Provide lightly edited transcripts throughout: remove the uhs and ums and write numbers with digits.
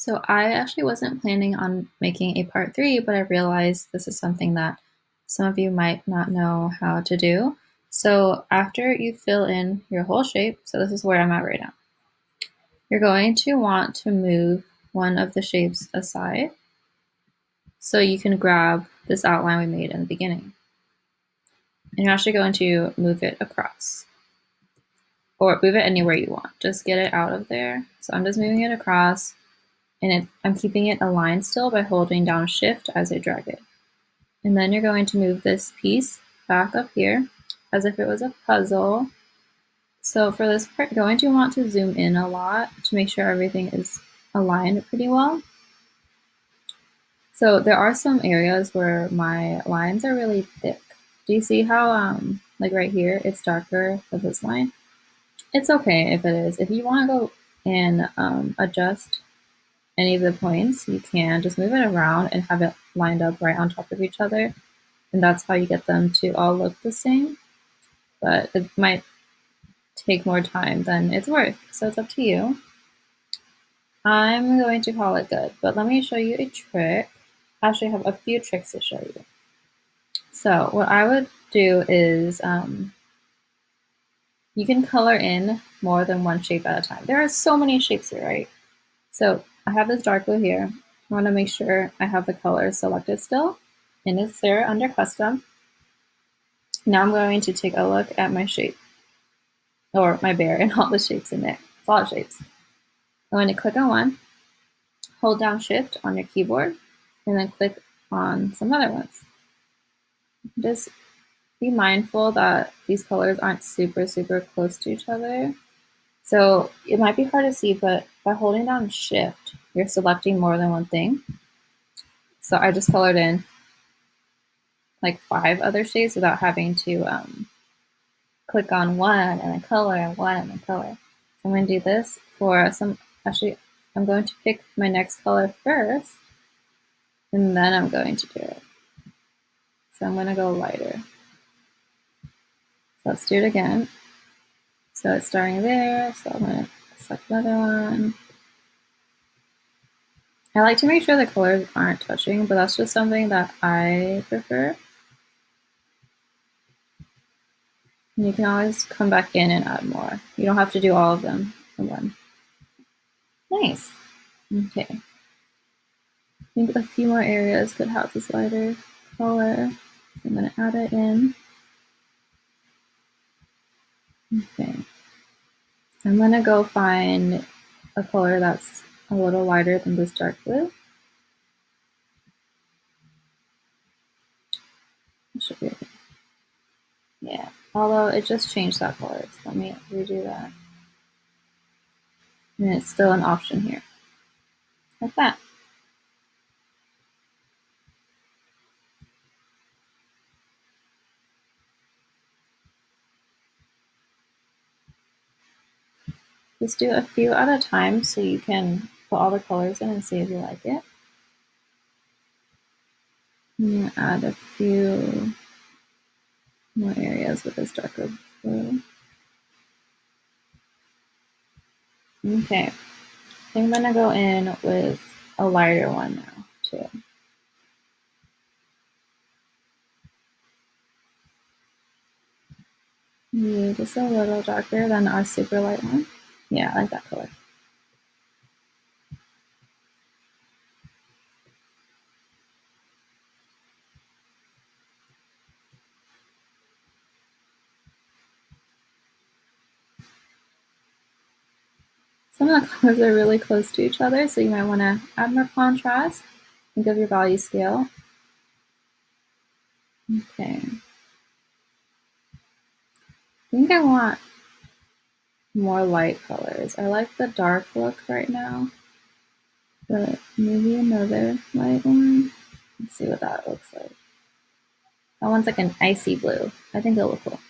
So I actually wasn't planning on making a part 3, but I realized this is something that some of you might not know how to do. So after you fill in your whole shape, so this is where I'm at right now, you're going to want to move one of the shapes aside so you can grab this outline we made in the beginning. And you're actually going to move it across, or move it anywhere you want. Just get it out of there. So I'm just moving it across, and I'm keeping it aligned still by holding down Shift as I drag it. And then you're going to move this piece back up here as if it was a puzzle. So for this part, you're going to want to zoom in a lot to make sure everything is aligned pretty well. So there are some areas where my lines are really thick. Do you see how, like right here, it's darker than this line? It's okay if it is. If you want to go and adjust any of the points, you can just move it around and have it lined up right on top of each other. And that's how you get them to all look the same. But it might take more time than it's worth. So it's up to you. I'm going to call it good, but let me show you a trick. Actually, I have a few tricks to show you. So what I would do is you can color in more than one shape at a time. There are so many shapes here, right? So I have this dark blue here. I want to make sure I have the color selected still, and it's there under custom. Now I'm going to take a look at my shape, or my bear, and all the shapes in there. It's a lot of shapes. I'm going to click on one, hold down Shift on your keyboard, and then click on some other ones. Just be mindful that these colors aren't super close to each other. So it might be hard to see, but by holding down Shift, you're selecting more than one thing. So I just colored in like 5 other shades without having to click on one and then color and one and then color. So I'm going to do this for some, actually, I'm going to pick my next color first, and then I'm going to do it. So I'm going to go lighter. So let's do it again. So it's starting there, so I'm going to select another one. I like to make sure the colors aren't touching, but that's just something that I prefer. And you can always come back in and add more. You don't have to do all of them in one. Nice. Okay. I think a few more areas could have this lighter color. I'm going to add it in. Okay. I'm going to go find a color that's a little lighter than this dark blue. It should be okay. Yeah, although it just changed that color. So let me redo that. And it's still an option here. Like that. Just do a few at a time so you can put all the colors in and see if you like it. And add a few more areas with this darker blue. Okay, I think I'm gonna go in with a lighter one now too. Maybe just a little darker than our super light one. Yeah, I like that color. Some of the colors are really close to each other, so you might want to add more contrast. Think of your value scale. Okay. I think I want more light colors. I like the dark look right now, but maybe another light one. Let's see what that looks like. That one's like an icy blue. I think it'll look cool.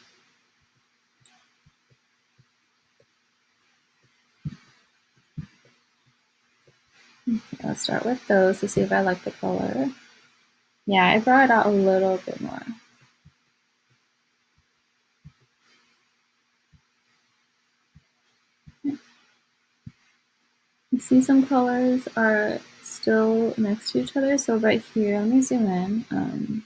Okay, let's start with those to see if I like the color. Yeah, I brought it out a little bit more. Let's see some colors are still next to each other. So right here, let me zoom in.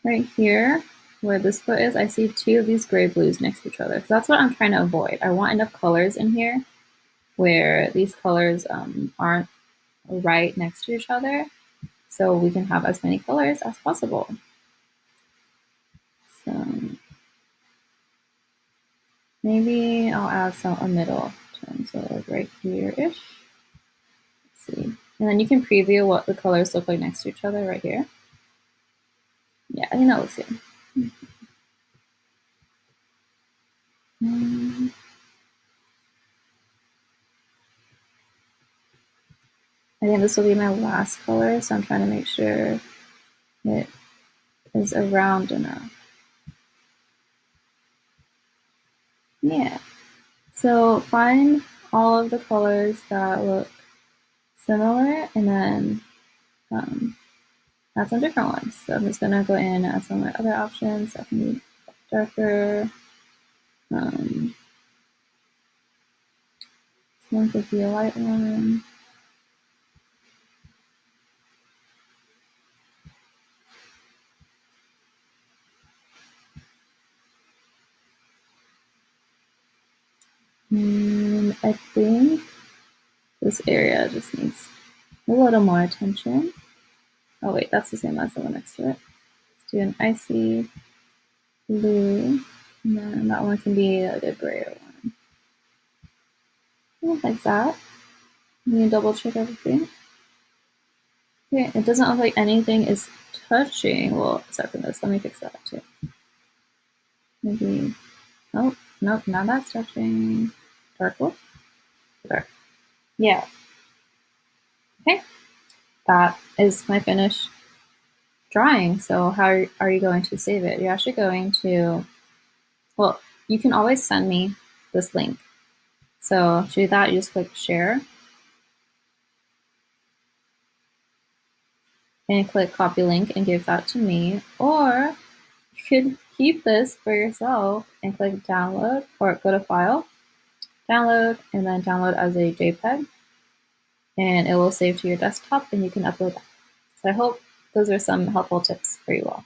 Right here, where this foot is, I see two of these gray blues next to each other. So that's what I'm trying to avoid. I want enough colors in here where these colors aren't right next to each other, so we can have as many colors as possible. So maybe I'll add a middle tone, so like right here-ish. Let's see. And then you can preview what the colors look like next to each other right here. Yeah, I think that looks good. I think this will be my last color, so I'm trying to make sure it is around enough. Yeah. So find all of the colors that look similar and then add some different ones. So I'm just gonna go in and add some other options that can be darker. This one could be a light one. And I think this area just needs a little more attention. Oh wait, that's the same as the one next to it. Let's do an icy blue, and then that one can be like a grayer one. Like that. You can double check everything. Okay, it doesn't look like anything is touching. Well, except for this. Let me fix that too. Maybe. Oh, nope, now that's touching. Dark wolf? Dark. Yeah. Okay. That is my finished drawing. So how are you going to save it? You're actually going to, well, you can always send me this link. So to do that, you just click share and click copy link and give that to me. Or you could keep this for yourself and click download or go to file, download, and then download as a JPEG. And it will save to your desktop and you can upload that. So I hope those are some helpful tips for you all.